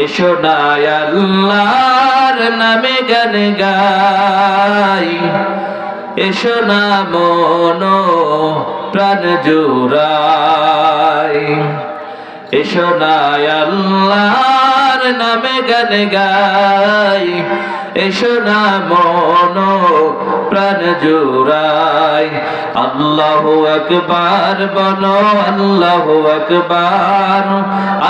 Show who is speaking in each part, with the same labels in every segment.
Speaker 1: এসো না আল্লাহর নামে গান গাই, এসো না মন প্রাণ জুড়াই, এসো না আল্লাহর নামে গান গাই, এসো না মন প্রাণ জুড়াই। আল্লাহু আকবার বলো, আল্লাহু আকবার,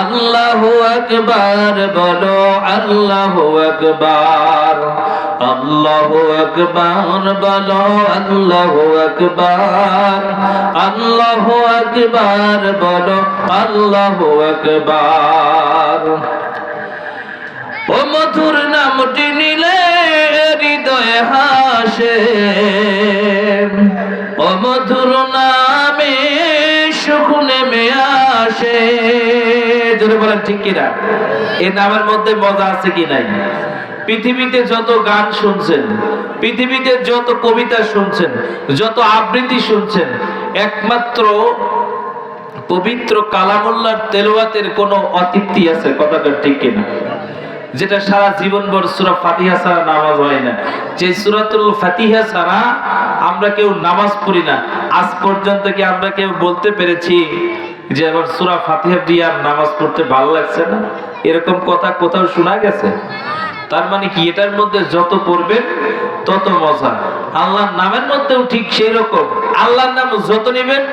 Speaker 1: আল্লাহু আকবার বলো, আল্লাহু আকবার, আল্লাহু আকবার বলো, আল্লাহু আকবার, আল্লাহু আকবার বলো, আল্লাহু আকবার। ও মধুর নামটি নিলে হৃদয় হাসে, ও মধুর নামে সুখ নেমে আসে। জোরে বলেন ঠিক কিনা? এই নামের মধ্যে মজা আছে কি নাই? পৃথিবীতে যত গান শুনছেন, পৃথিবীতে যত কবিতা শুনছেন, যত আবৃত্তি শুনছেন, একমাত্র পবিত্র কালামুল্লাহর তেলাওয়াতের কোনো অতৃপ্তি আছে? কথাটা ঠিক কিনা? যেটা সারা জীবন ভর সূরা ফাতিহা ছাড়া নামাজ হয় না। যে সূরাতুল ফাতিহা ছাড়া আমরা কেউ নামাজ পড়ি না। আজ পর্যন্ত কি আমরা কেউ বলতে পেরেছি যে আবার সূরা ফাতিহা দিয়ে আর নামাজ পড়তে ভালো লাগছে না? এরকম কথা কোথাও শোনা গেছে? তার মানে কি, এটার মধ্যে যত পড়বেন তত মজা। আল্লাহর নামের মধ্যেও ঠিক সেই রকম। আল্লাহর নাম যত নেবেন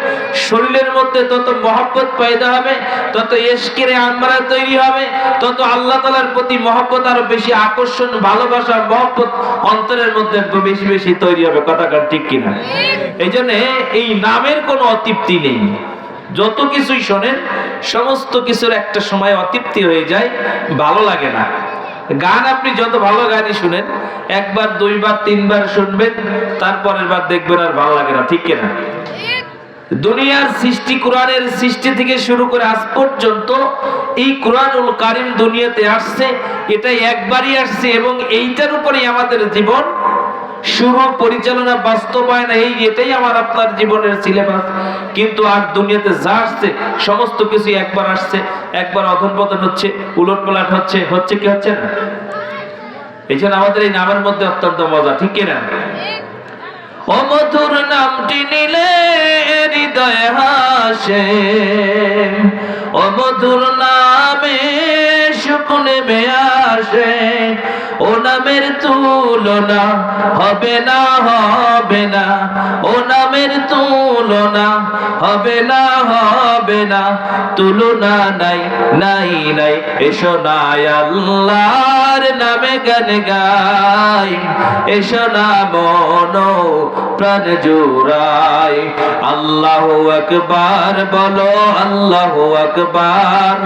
Speaker 1: শরীরের মধ্যে তত মহব্বত পয়দা হবে, তত ইশকের আমরা তৈরি হবে, তত আল্লাহ তাআলার প্রতি মহব্বত আরো বেশি, আকর্ষণ, ভালোবাসা, মহব্বত অন্তরের মধ্যে বেশি বেশি তৈরি হবে। কথাটা ঠিক কিনা? এই জন্য এই নামের কোনো অতৃপ্তি নেই। যত কিছুই শোনেন সমস্ত কিছুর একটা সময় অতৃপ্তি হয়ে যায়, ভালো লাগে না। গান আপনি যত ভালো গানই শুনেন, একবার দুইবার তিনবার শুনবেন, তারপরের বার দেখবেন আর ভালো লাগে না। ঠিক কিনা? দুনিয়ার সৃষ্টি, কোরআনের সৃষ্টি থেকে শুরু করে আজ পর্যন্ত এই কোরআনুল কারীম দুনিয়াতে আসছে, এটা একবারই আসছে এবং এইটার উপরেই আমাদের জীবন শুরু, পরিচালনা, বাস্তবায়ন, এটাই আমার আপনার জীবনের সিলেবাস। কিন্তু আর দুনিয়াতে যা আসছে সমস্ত কিছু একবার আসছে, একবার অধঃপতন হচ্ছে, উলটপালট হচ্ছে, হচ্ছে কি হচ্ছে না? এই জন্য আমাদের এই নামের মধ্যে অত্যন্ত মজা। ঠিক কিনা? ও মধুর নামটি নিলে হৃদয় হাসে, ও মধুর নামে সুখ নেমে আসে, ও নামের তুলনা হবে না, হবে না, ও নামের তুলনা হবে না, হবে না, তুলনা নাই, নাই, নাই। এসো না আল্লাহর নামে গান গাই, এসো না মন প্রাণ জুড়াই। আল্লাহু আকবার বলো, আল্লাহু আকবার,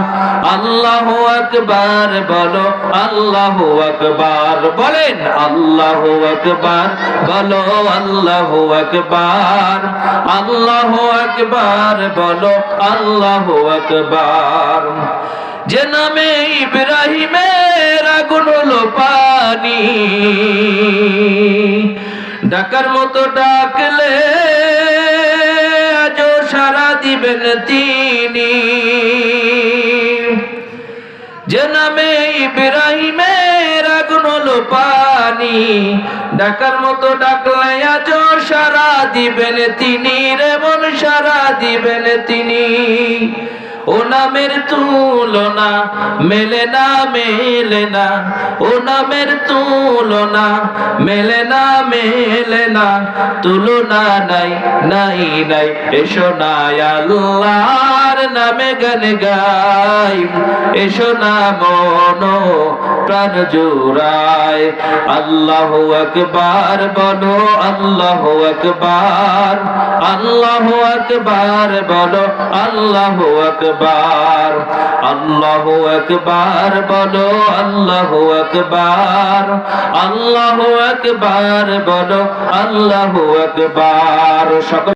Speaker 1: আল্লাহু আকবার বলো, আল্লাহু আকবার। বলেন আল্লাহু আকবার বলো, আল্লাহু আকবার, আল্লাহু আকবার বলো, আল্লাহু আকবার। যে নামে ইব্রাহিমের আগুন হলো পানি, ডাকার মতো ডাকলে আজও সাড়া দিবেন তিনি। যে নামে ইব্রাহিমের আগুন হলো পানি, ডাকার মতো ডাকলে আজও সাড়া দিবেন তিনি, রে মন সাড়া দিবেন তিনি। ও নামের তুলনা মেলে না, মেলে না, ও নামের তুলনা মেলে না, মেলে না, তুলনা নাই, নাই, নাই। এসো না আল্লাহর নামে গান গাই, এসো না মন প্রাণ জুড়াই। আল্লাহু আকবার বলো, আল্লাহু আকবার, আল্লাহু আকবার বলো, আল্লাহু আকবার, আল্লাহু আকবার বলো, আল্লাহু আকবার, আল্লাহু আকবার বলো, আল্লাহু আকবার। সকল